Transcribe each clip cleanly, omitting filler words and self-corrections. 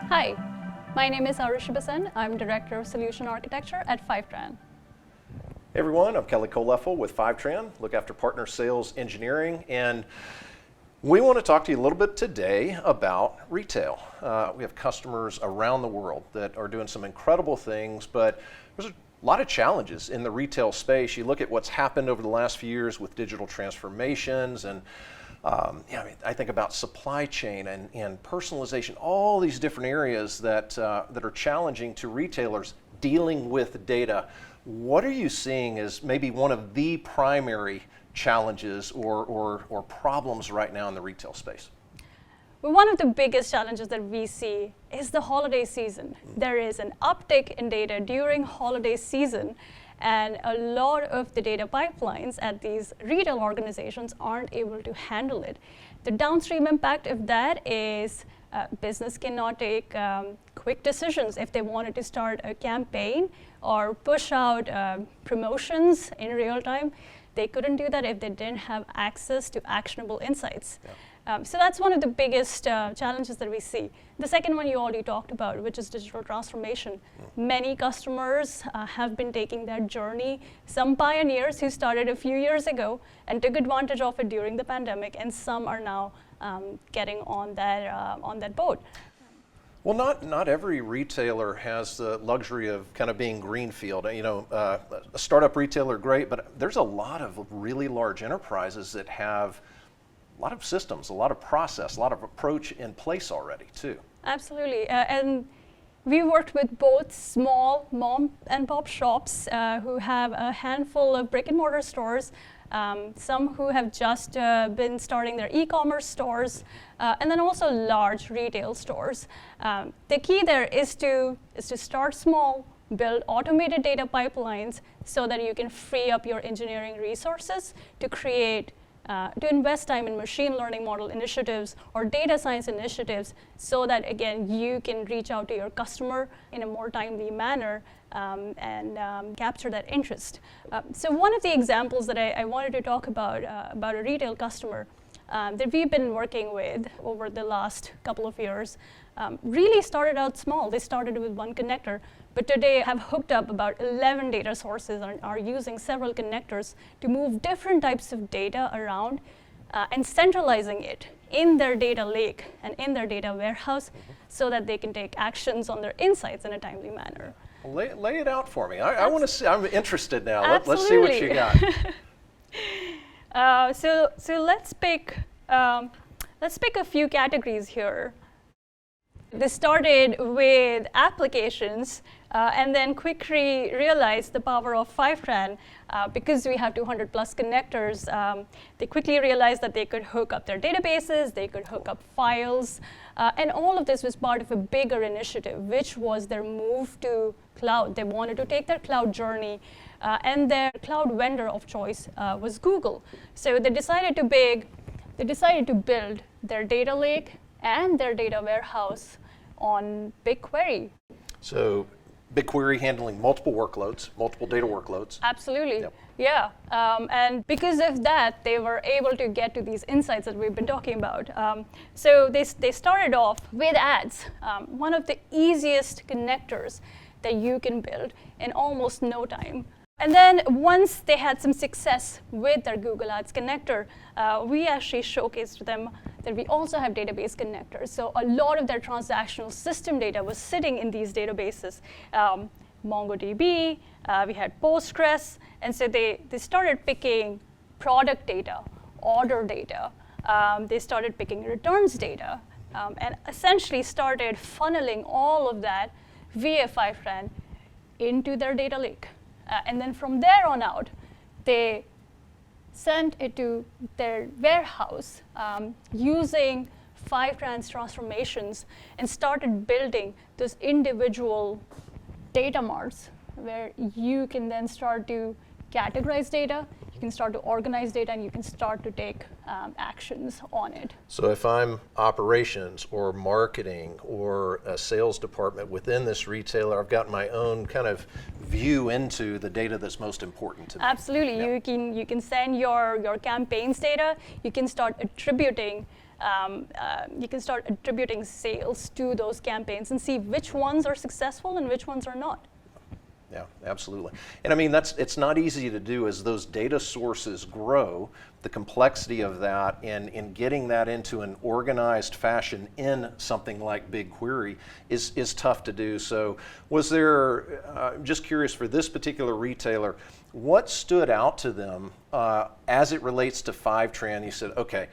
Hi, my name is Arushi Basan. I'm Director of Solution Architecture at Fivetran. Hey everyone, I'm Kelly Coleffel with Fivetran, look after partner sales engineering, and we want to talk to you a little bit today about retail. We have customers around the world that are doing some incredible things, but there's a lot of challenges in the retail space. You look at what's happened over the last few years with digital transformations and I think about supply chain and personalization, all these different areas that are challenging to retailers dealing with data. What are you seeing as maybe one of the primary challenges or problems right now in the retail space? Well, one of the biggest challenges that we see is the holiday season. There is an uptick in data during holiday season, and a lot of the data pipelines at these retail organizations aren't able to handle it. The downstream impact of that is business cannot take quick decisions if they wanted to start a campaign or push out promotions in real time. They couldn't do that if they didn't have access to actionable insights. Yeah. So that's one of the biggest challenges that we see. The second one you already talked about, which is digital transformation. Many customers have been taking that journey. Some pioneers who started a few years ago and took advantage of it during the pandemic, and some are now getting on that boat. Well, not every retailer has the luxury of kind of being greenfield. A startup retailer, great, but there's a lot of really large enterprises that have a lot of systems, a lot of process, a lot of approach in place already too. Absolutely, and we worked with both small mom and pop shops who have a handful of brick and mortar stores, some who have just been starting their e-commerce stores, and then also large retail stores. The key there is to start small, build automated data pipelines so that you can free up your engineering resources to create to invest time in machine learning model initiatives or data science initiatives so that, again, you can reach out to your customer in a more timely manner and capture that interest. So one of the examples that I wanted to talk about a retail customer that we've been working with over the last couple of years really started out small. They started with one connector, but today have hooked up about 11 data sources and are using several connectors to move different types of data around and centralizing it in their data lake and in their data warehouse so that they can take actions on their insights in a timely manner. Well, lay it out for me. I want to see, I'm interested now. Let's see Absolutely. what you got. So let's pick a few categories here. They started with applications and then quickly realized the power of Fivetran. Because we have 200 plus connectors, they quickly realized that they could hook up their databases, they could hook up files, and all of this was part of a bigger initiative, which was their move to cloud. They wanted to take their cloud journey, and their cloud vendor of choice was Google. So they decided to build their data lake and their data warehouse on BigQuery. So BigQuery handling multiple workloads, multiple data workloads. Absolutely. Yep. Yeah, and because of that, they were able to get to these insights that we've been talking about. So they started off with ads, one of the easiest connectors that you can build in almost no time. And then once they had some success with their Google Ads connector, we actually showcased to them that we also have database connectors. So a lot of their transactional system data was sitting in these databases. MongoDB, we had Postgres, and so they started picking product data, order data. They started picking returns data, and essentially started funneling all of that via Fivetran into their data lake. And then from there on out, they sent it to their warehouse using Fivetran's transformations and started building those individual data marts where you can then start to categorize data, you can start to organize data, and you can start to take actions on it. So if I'm operations or marketing or a sales department within this retailer, I've got my own kind of view into the data that's most important to me. Absolutely. Yeah. You can send your campaigns data, you can start attributing you can start attributing sales to those campaigns and see which ones are successful and which ones are not. Yeah, absolutely. And I mean, it's not easy to do as those data sources grow. The complexity of that and in getting that into an organized fashion in something like BigQuery is tough to do. So was there, just curious for this particular retailer, what stood out to them as it relates to Fivetran? You said, okay,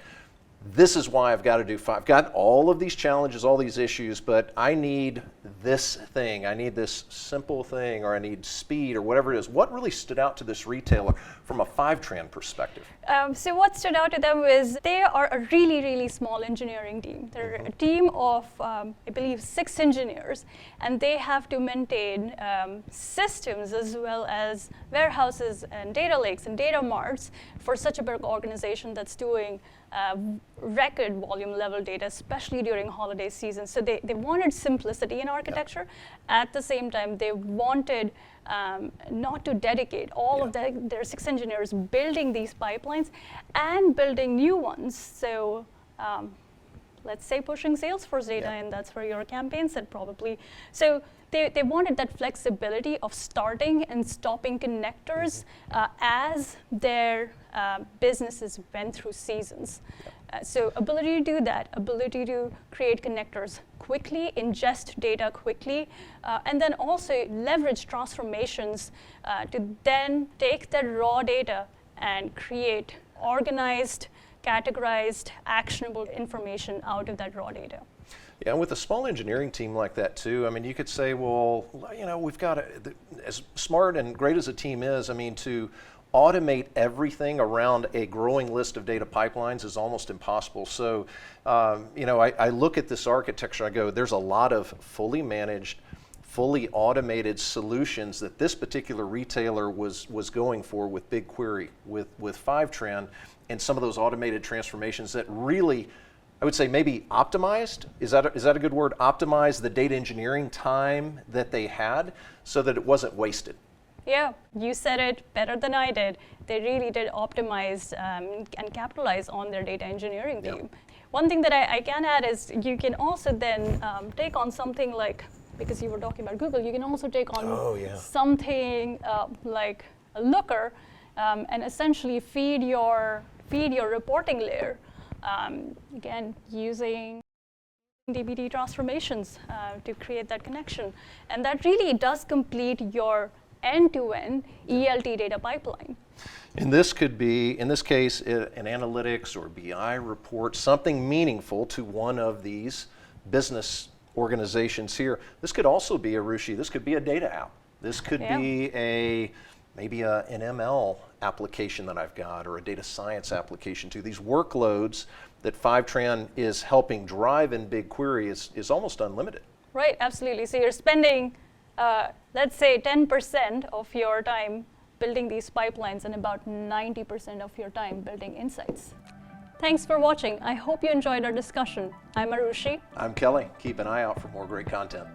this is why I've got to do I've got all of these challenges, all these issues, but I need this thing. I need this simple thing, or I need speed, or whatever it is. What really stood out to this retailer from a Fivetran perspective? So what stood out to them was they are a really, really small engineering team. They're a team of, I believe, 6 engineers, and they have to maintain systems as well as warehouses and data lakes and data marts for such a big organization that's doing record volume level data, especially during holiday season. So they wanted simplicity in architecture. At the same time, they wanted not to dedicate all of their 6 engineers building these pipelines and building new ones. So let's say pushing Salesforce data, and that's where your campaign said probably. So they wanted that flexibility of starting and stopping connectors as their businesses went through seasons. So ability to do that, ability to create connectors quickly, ingest data quickly, and then also leverage transformations to then take that raw data and create organized, categorized, actionable information out of that raw data. Yeah, and with a small engineering team like that too, I mean, you could say, well, you know, we've got as smart and great as a team is, I mean, to automate everything around a growing list of data pipelines is almost impossible. So, you know, I look at this architecture, I go, there's a lot of fully managed, fully automated solutions that this particular retailer was going for with BigQuery, with Fivetran, and some of those automated transformations that really, I would say maybe optimized, is that a good word? Optimized the data engineering time that they had so that it wasn't wasted. Yeah, you said it better than I did. They really did optimize and capitalize on their data engineering team. One thing that I can add is you can also then take on something like, because you were talking about Google, you can also take on something like a Looker and essentially feed your reporting layer. Again, using DBT transformations to create that connection. And that really does complete your end-to-end ELT data pipeline. And this could be, in this case, an analytics or BI report, something meaningful to one of these business organizations here. This could also be, Arushi, this could be a data app. This could be maybe an ML application that I've got, or a data science application too. These workloads that Fivetran is helping drive in BigQuery is almost unlimited. Right, absolutely. So you're spending, let's say, 10% of your time building these pipelines and about 90% of your time building insights. Thanks for watching. I hope you enjoyed our discussion. I'm Arushi. I'm Kelly. Keep an eye out for more great content.